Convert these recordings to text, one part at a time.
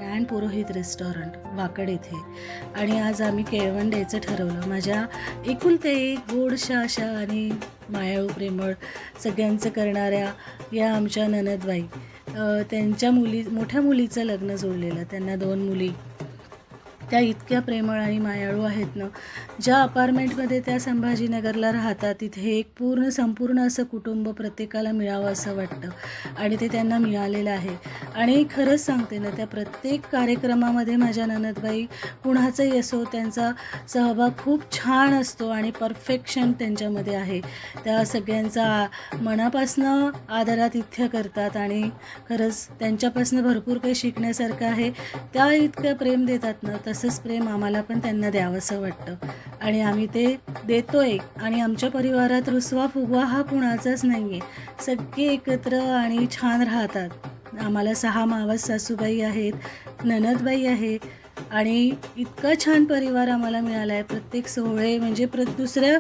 Grand पुरोहित restaurant Wakad येथे. आणि आज आम्ही केळवण द्यायचं ठरवलं. माझ्या एकुलते एक गोडशा अशा आणि मायाळू प्रेमळ सगळ्यांचं करणाऱ्या या आमच्या ननदबाई, त्यांच्या मोठ्या मुलीचं लग्न जोडलेलं. त्यांना 2 मुली. त्या इतक्या प्रेमळ आणि मायाळू आहेत ना. ज्या अपार्टमेंटमध्ये त्या संभाजीनगरला राहतात तिथे एक संपूर्ण असं कुटुंब प्रत्येकाला मिळावं असं वाटतं आणि ते त्यांना मिळालेलं आहे. आणि खरंच सांगते ना, त्या प्रत्येक कार्यक्रमामध्ये माझ्या ननदबाई कुणाचंही असो त्यांचा सहभाग खूप छान असतो आणि परफेक्शन त्यांच्यामध्ये आहे. त्या सगळ्यांचा मनापासनं आदरातिथ्य करतात आणि खरंच त्यांच्यापासून भरपूर काही शिकण्यासारखं आहे. त्या इतकं प्रेम देतात ना, तसंच प्रेम आम्हाला पण त्यांना द्यावंसं वाटतं आणि आम्ही ते देतोय. आणि आमच्या परिवारात रुसवा फुगवा हा कुणाचाच नाही आहे. सगळे एकत्र आणि छान राहतात. आम्हाला 6 मावस सासूबाई आहेत, ननदबाई आहे आणि इतका छान परिवार आम्हाला मिळाला आहे. प्रत्येक सोहळे म्हणजे दुसऱ्या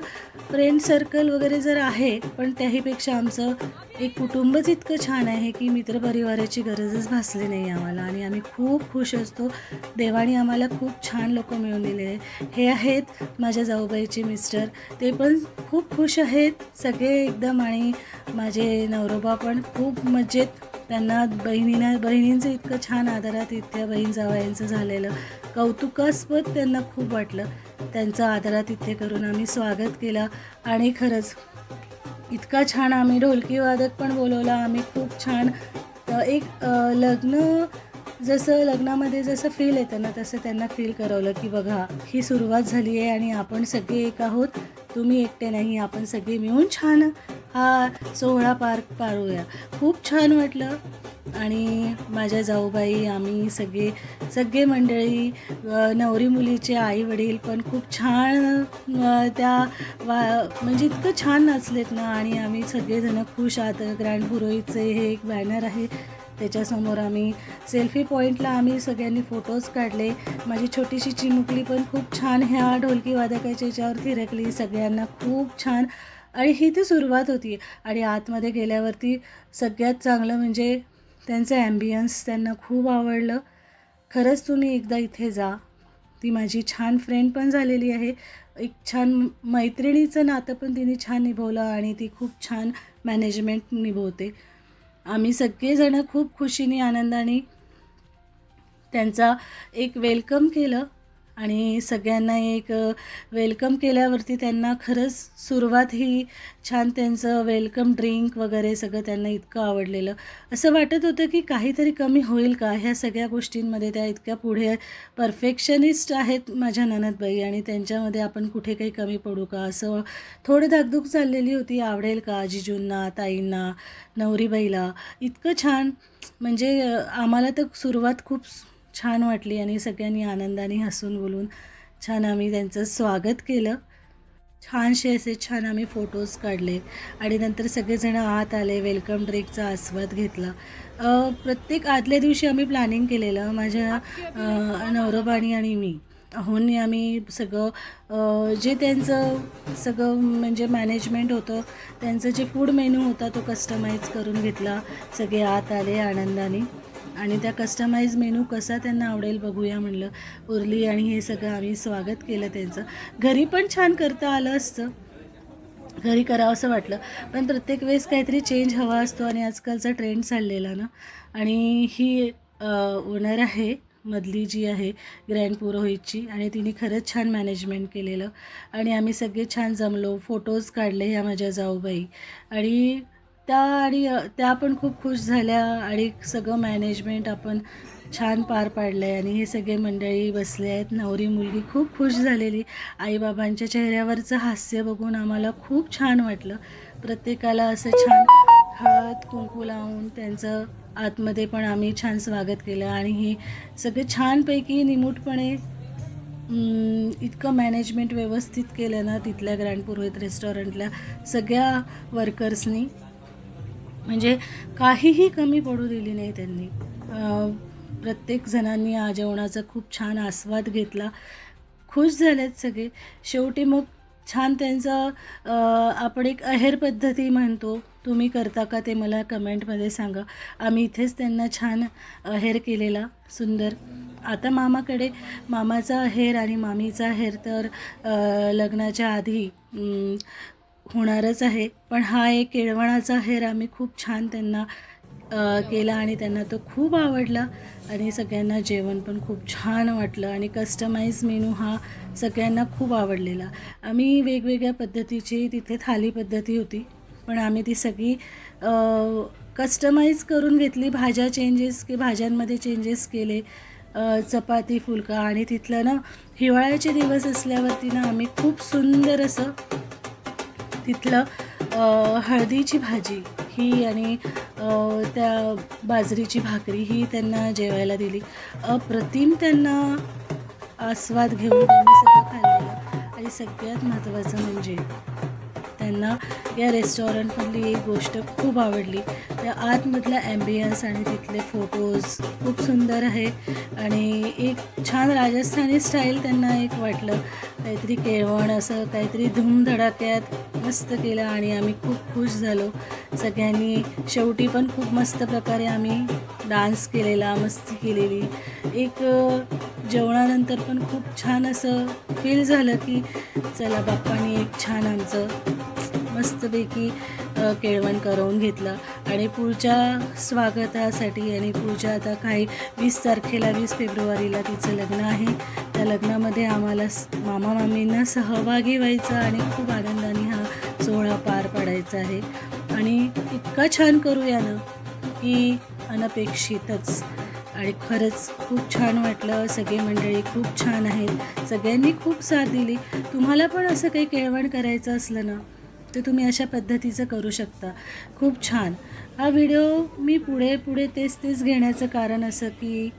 फ्रेंड सर्कल वगैरे जर आहे, पण त्याहीपेक्षा आमचं एक कुटुंबच इतकं छान आहे की मित्रपरिवाराची गरजच भासली नाही आम्हाला आणि आम्ही खूप खुश असतो. देवाने आम्हाला खूप छान लोक मिळून दिलेले आहे. हे आहेत माझ्या जाऊबाईचे मिस्टर, ते पण खूप खुश आहेत सगळे एकदम. आणि माझे नवरोबा पण खूप मजेत. त्यांना बहिणींचं इतकं छान आदरातिथ्य बहीण जावयांचं झालेलं कौतुकास्पद त्यांना खूप वाटलं. त्यांचं आदरातिथ्य करून आम्ही स्वागत केलं आणि खरंच इतका छान आम्ही ढोलकी वादक पण बोलवला. आम्ही खूप छान एक लग्नामध्ये जसं फील येतं ना, तसं त्यांना फील करवलं की बघा ही सुरुवात झाली आहे आणि आपण सगळे एक आहोत. तुम्ही एकटे नाही, आपण सगळे मिळून छान हा सोहळा पारूया. खूप छान वाटलं. आणि माझ्या जाऊबाई, आम्ही सगळे मंडळी, नवरी मुलीचे आई वडील पण खूप छान म्हणजे इतकं छान नाचलेत ना. आणि आम्ही सगळेजणं खुश आहात. ग्रँड पुरोहितचे हे एक बॅनर आहे, त्याच्यासमोर आम्ही सेल्फी पॉईंटला आम्ही सगळ्यांनी फोटोज काढले. माझी छोटीशी चिमुकली पण खूप छान ह्या ढोलकी वादकाच्या याच्यावर थिरकली. सगळ्यांना खूप छान. आणि ही ती सुरुवात होती. आणि आतमध्ये गेल्यावरती सगळ्यात चांगलं म्हणजे त्यांचं ॲम्बियन्स त्यांना खूप आवडलं. खरंच तुम्ही एकदा इथे जा. ती माझी छान फ्रेंड पण झालेली आहे. एक छान मैत्रिणीचं नातं पण तिने छान निभवलं आणि ती खूप छान मॅनेजमेंट निभवते. आम्ही सगळेजणं खूप खुशीने आनंदाने त्यांचा एक वेलकम केलं आणि सगळ्यांना एक वेलकम केल्यावरती त्यांना खरंच सुरुवात ही छान, त्यांचं वेलकम ड्रिंक वगैरे सगळं त्यांना इतकं आवडलेलं. असं वाटत होतं की काहीतरी कमी होईल का ह्या सगळ्या गोष्टींमध्ये. त्या इतक्या पुढे परफेक्शनिस्ट आहेत माझ्या ननदबाई आणि त्यांच्यामध्ये आपण कुठे काही कमी पडू का असं थोडं धाकधूक चाललेली होती. आवडेल का जिजूंना, ताईंना, नवरीबाईला. इतकं छान म्हणजे आम्हाला तर सुरुवात खूप छान वाटली आणि सगळ्यांनी आनंदाने हसून बोलून छान आम्ही त्यांचं स्वागत केलं. छानसे असे छान आम्ही फोटोज काढले आणि नंतर सगळेजणं आत आले. वेलकम ड्रिंकचा आस्वाद घेतला. प्रत्येक आदल्या दिवशी आम्ही प्लॅनिंग केलेलं माझ्या नवरोबानी आणि मी अहोंनी. आम्ही सगळं जे त्यांचं सगळं म्हणजे मॅनेजमेंट होतं, त्यांचं जे फूड मेनू होता तो कस्टमाइज करून घेतला. सगळे आत आले आनंदाने आणि त्या कस्टमाइज मेनू कसा त्यांना आवडेल बघूया म्हणलं. उरली आणि हे सगळं आम्ही स्वागत केलं त्यांचं. घरी पण छान करता आलं असतं, घरी करावं असं वाटलं, पण प्रत्येक वेळेस काहीतरी चेंज हवा असतो आणि आजकालचा ट्रेंड चाललेला ना. आणि ही ओनर आहे मधली जी आहे ग्रँड पुरोहितची आणि तिने खरंच छान मॅनेजमेंट केलेलं आणि आम्ही सगळे छान जमलो. फोटोज काढले ह्या माझ्या जाऊबाई आणि त्या पण खूप खुश झाल्या आणि सगळं मॅनेजमेंट आपण छान पार पाडलं आहे. आणि हे सगळे मंडळी बसले आहेत. नवरी मुलगी खूप खुश झालेली. आईबाबांच्या चेहऱ्यावरचं हास्य बघून आम्हाला खूप छान वाटलं. प्रत्येकाला असं छान हळद कुंकू लावून त्यांचं आतमध्ये पण आम्ही छान स्वागत केलं आणि हे सगळे छानपैकी निमूटपणे इतकं मॅनेजमेंट व्यवस्थित केलं ना तिथल्या ग्रँड पुरोहित रेस्टॉरंटल्या सगळ्या वर्कर्सनी. म्हणजे काहीही कमी पडू दिली नाही त्यांनी. प्रत्येक जणांनी जेवणाचा खूप छान आस्वाद घेतला. खुश झालेत सगळे. शेवटी मग छान त्यांचं आपण एक अहेर पद्धती म्हणतो, तुम्ही करता का ते मला कमेंटमध्ये सांगा. आम्ही इथेच त्यांना छान अहेर केलेला सुंदर आता मामाकडे मामाचा अहेर आणि मामीचा अहेर तर लग्नाच्या आधी होणारच आहे, पण हा एक केळवणाचा अहेर आम्ही खूप छान त्यांना केला आणि त्यांना तो खूप आवडला आणि सगळ्यांना जेवण पण खूप छान वाटलं आणि कस्टमाइज मेनू हा सगळ्यांना खूप आवडलेला. आम्ही वेगवेगळ्या पद्धतीची तिथे थाली पद्धती होती, पण आम्ही ती सगळी कस्टमाइज करून घेतली. भाज्यांमध्ये चेंजेस केले. चपाती फुलका आणि तिथलं ना हिवाळ्याचे दिवस असल्यावरती ना आम्ही खूप सुंदर असं तिथलं हळदीची भाजी ही आणि त्या बाजरीची भाकरी ही त्यांना जेवायला दिली. अप्रतिम त्यांना आस्वाद घेऊन त्यांनी सगळं खाल्लेलं आणि सगळ्यात महत्त्वाचं म्हणजे त्यांना या रेस्टॉरंटमधली एक गोष्ट खूप आवडली. त्या आतमधला ॲम्बियन्स आणि तिथले फोटोज खूप सुंदर आहे आणि एक छान राजस्थानी स्टाईल त्यांना एक वाटलं. काहीतरी केळवण असं काहीतरी धूमधडाक्यात मस्त केलं आणि आम्ही खूप खुश झालो. सगळ्यांनी शेवटी पण खूप मस्त प्रकारे आम्ही डान्स केलेला, मस्ती केलेली. एक जेवणानंतर पण खूप छान असं फील झालं की चला बाप्पानी एक छान आमचं मस्तपैकी केळवण करवून घेतलं आणि पुढच्या स्वागतासाठी आणि पुढच्या आता काही 20 तारखेला 20 फेब्रुवारीला तिचं लग्न आहे. त्या लग्नामध्ये आम्हाला मामा मामींना सहभागी व्हायचं आणि खूप आनंदाने हा सोहळा पार पाडायचा आहे आणि इतका छान करूया ना की अनपेक्षितच आणि खरंच खूप छान वाटलं. सगळी मंडळी खूप छान आहेत, सगळ्यांनी खूप साथ दिली. तुम्हाला पण असं काही केळवण करायचं असलं ना तर तुम्ही अशा पद्धतीचं करू शकता. खूप छान. हा व्हिडिओ मी पुढे तेच घेण्याचं कारण असं की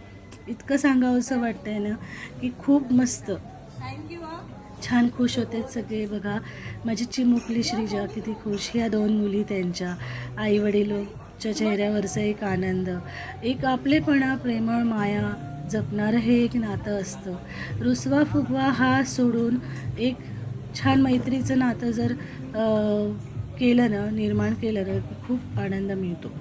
इतकं सांगावंसं वाटतं आहे ना की खूप मस्त छान खुश होते सगळे. बघा माझी चिमुकली श्रीजा किती खुश, ह्या 2 मुली त्यांच्या आईवडिलांच्या चेहऱ्यावरचा एक आनंद, एक आपलेपणा, प्रेमळ माया जपणारं हे एक नातं असतं. रुसवा फुगवा हा सोडून एक छान मैत्रीचं नातं जर केलं ना, निर्माण केलं ना, खूप आनंद मिळतो.